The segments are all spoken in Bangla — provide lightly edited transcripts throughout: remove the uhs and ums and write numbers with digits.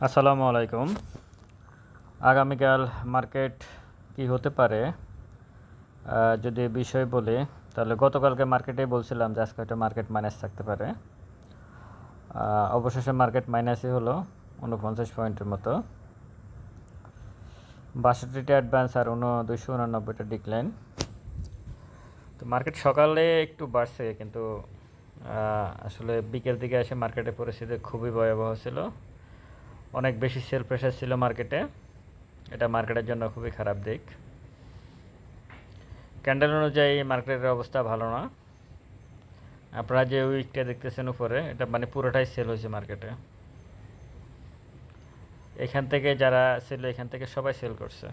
আসসালামু আলাইকুম। আগামীকাল মার্কেট কি হতে পারে যদি বিষয় বলি, তাহলে গতকালকে মার্কেটেই বলছিলাম যে আজকে একটা মার্কেট মাইনাস থাকতে পারে। অবশেষে মার্কেট মাইনাসই হলো 49 পয়েন্টের মতো, 62টা অ্যাডভান্স আর 289টা ডিক্লাইন। তো মার্কেট সকালে একটু বাড়ছে, কিন্তু আসলে বিকেল দিকে এসে মার্কেটের পরিস্থিতি খুবই ভয়াবহ ছিল। অনেক বেশি সেল প্রেশার ছিল মার্কেটে, এটা মার্কেটের জন্য খুবই খারাপ দিক। ক্যান্ডেল অনুযায়ী মার্কেটের অবস্থা ভালো না। আপনারা যে উইকটা দেখতেছেন উপরে, এটা মানে পুরোটাই সেল হয়েছে মার্কেটে। এখান থেকে যারা ছিল, এখান থেকে সবাই সেল করছে।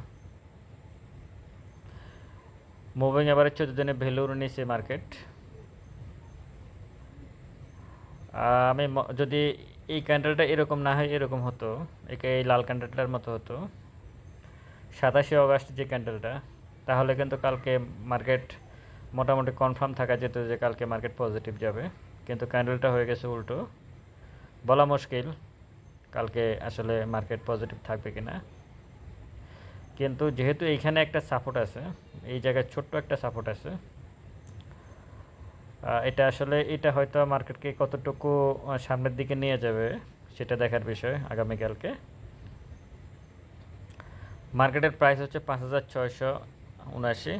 মুভিং এভারেজ 14 দিনে ভ্যালুর নিচে মার্কেট। আমি যদি এই ক্যান্ডেলটা এরকম না হয়, এরকম হতো, এই লাল ক্যান্ডেলটার মতো হতো 27শে অগাস্ট যে ক্যান্ডেলটা, তাহলে কিন্তু কালকে মার্কেট মোটামুটি কনফার্ম থাকা যেত যে কালকে মার্কেট পজিটিভ যাবে। কিন্তু ক্যান্ডেলটা হয়ে গেছে উল্টো, বলা মুশকিল কালকে আসলে মার্কেট পজিটিভ থাকবে কিনা। কিন্তু যেহেতু এইখানে একটা সাপোর্ট আছে, এই জায়গায় ছোট্ট একটা সাপোর্ট আছে, এটা হয়তো মার্কেটকে কতটুকু সামনের দিকে নিয়ে যাবে সেটা দেখার বিষয় আগামীকালকে। মার্কেটের প্রাইস হচ্ছে 5679,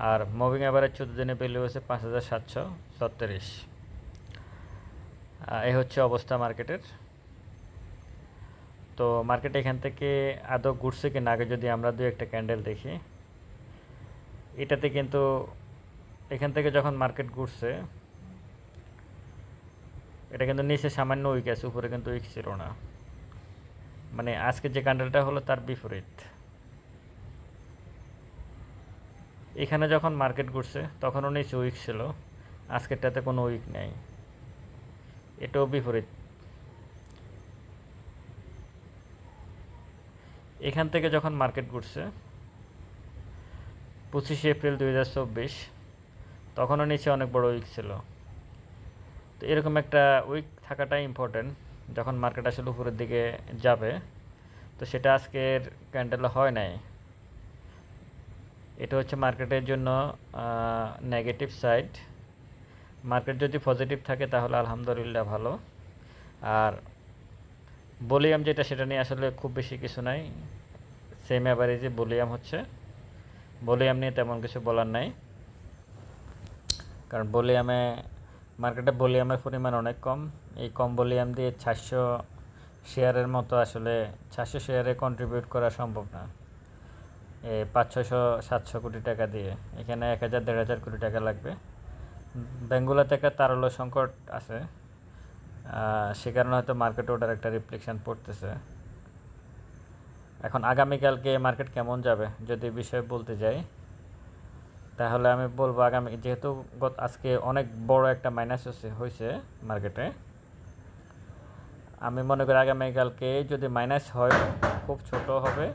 আর মুভিং অ্যাভারেজ 14 দিনে ভ্যালু হচ্ছে 5736। এই হচ্ছে অবস্থা মার্কেটের। তো মার্কেট এখান থেকে আদৌ ঘুরছে কিনা আগে যদি আমরা দু একটা ক্যান্ডেল দেখি, এটাতে কিন্তু এখান থেকে যখন মার্কেট ঘুরছে, এটা কিন্তু নিচে সামান্য উইক আছে, উপরে কিন্তু উইক ছিল না। মানে আজকে যে ক্যান্ডেলটা হলো তার বিপরীত। এখানে যখন মার্কেট ঘুরছে তখনও নিচে উইক ছিল, আজকেরটাতে কোনো উইক নেই, এটাও বিপরীত। এখান থেকে যখন মার্কেট ঘুরছে 25শে এপ্রিল 2024, তখনও নিচে অনেক বড় উইক ছিল। তো এরকম একটা উইক থাকাটাই ইম্পর্টেন্ট যখন মার্কেট আসলে উপরের দিকে যাবে। তো সেটা আজকের ক্যান্ডেল হয় নাই। এটা হচ্ছে মার্কেটের জন্য নেগেটিভ সাইড। মার্কেট যদি পজিটিভ থাকে তাহলে আলহামদুলিল্লাহ ভালো। আর ভলিউম যেটা, সেটা নিয়ে আসলে খুব বেশি কিছু নাই, সেম অ্যাভারেজে ভলিউম হচ্ছে। ভলিউম নিয়ে তেমন কিছু বলার নাই, কারণ মার্কেটে ভলিউমের পরিমাণ অনেক কম। এই কম ভলিউম দিয়ে 400 শেয়ারের মতো, আসলে 400 শেয়ারে কন্ট্রিবিউট করা সম্ভব না। 500-600-700 কোটি টাকা দিয়ে এখানে 1000-1500 কোটি টাকা লাগবে। ব্যাঙ্কগুলোতে একটা তারল্য সংকট আছে, সে কারণে হয়তো মার্কেট ওটার একটা রিফ্লেকশন পড়তেছে। এখন আগামীকালকে মার্কেট কেমন যাবে যদি বিষয় বলতে যাই, তাহলে আমি বলবো যেহেতু আজকে অনেক বড় একটা মাইনাস হয়েছে মার্কেটে, আমি মনে করি আগামীকালকে যদি মাইনাস হয় খুব ছোট হবে,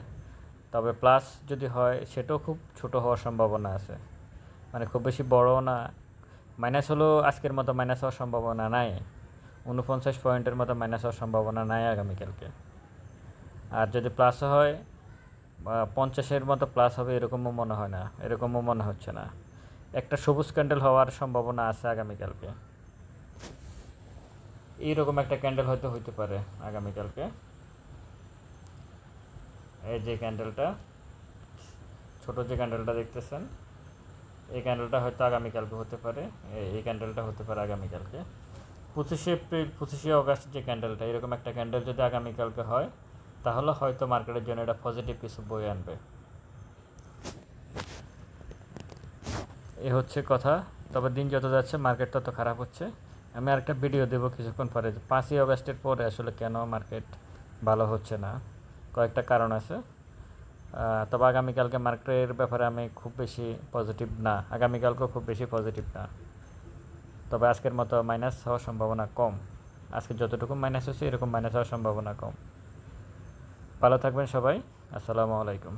তবে প্লাস যদি হয় সেটাও খুব ছোট হওয়ার সম্ভাবনা আছে। মানে খুব বেশি বড়ও না, মাইনাস হলেও আজকের মতো মাইনাস হওয়ার সম্ভাবনা নাই, 49 পয়েন্টের মতো মাইনাস হওয়ার সম্ভাবনা নাই আগামীকালকে। আর যদি প্লাসও হয় 50-এর মতো প্লাস হবে এরকমও মনে হয় না, এরকমও মনে হচ্ছে না। একটা সবুজ ক্যান্ডেল হওয়ার সম্ভাবনা আছে আগামীকালকে, এইরকম একটা ক্যান্ডেল হয়তো হইতে পারে আগামীকালকে। এই যে ক্যান্ডেলটা, ছোট যে ক্যান্ডেলটা দেখতেছেন, এই ক্যান্ডেলটা হয়তো আগামীকালকে হতে পারে। এই ক্যান্ডেলটা হতে পারে আগামীকালকে 25শে এপ্রিল 25শে অগাস্ট যে ক্যান্ডেলটা, এরকম একটা ক্যান্ডেল যদি আগামীকালকে হয়, তাহলে হয়তো মার্কেটের জন্য এটা পজিটিভ কিছু বয়ে আনবে। এ হচ্ছে কথা। তবে দিন যত যাচ্ছে মার্কেট তত খারাপ হচ্ছে। আমি আরেকটা ভিডিও দেবো কিছুক্ষণ পরে, 5ই অগাস্টের পরে আসলে কেন মার্কেট ভালো হচ্ছে না, কয়েকটা কারণ আছে। তবে আগামীকালকে মার্কেটের ব্যাপারে আমি খুব বেশি পজিটিভ না, আগামীকালকেও খুব বেশি পজিটিভ না। তবে আজকের মতো মাইনাস হওয়ার সম্ভাবনা কম, আজকে যতটুকু মাইনাস হচ্ছে এরকম মাইনাস হওয়ার সম্ভাবনা কম। ভালো থাকবেন সবাই, আসসালামু আলাইকুম।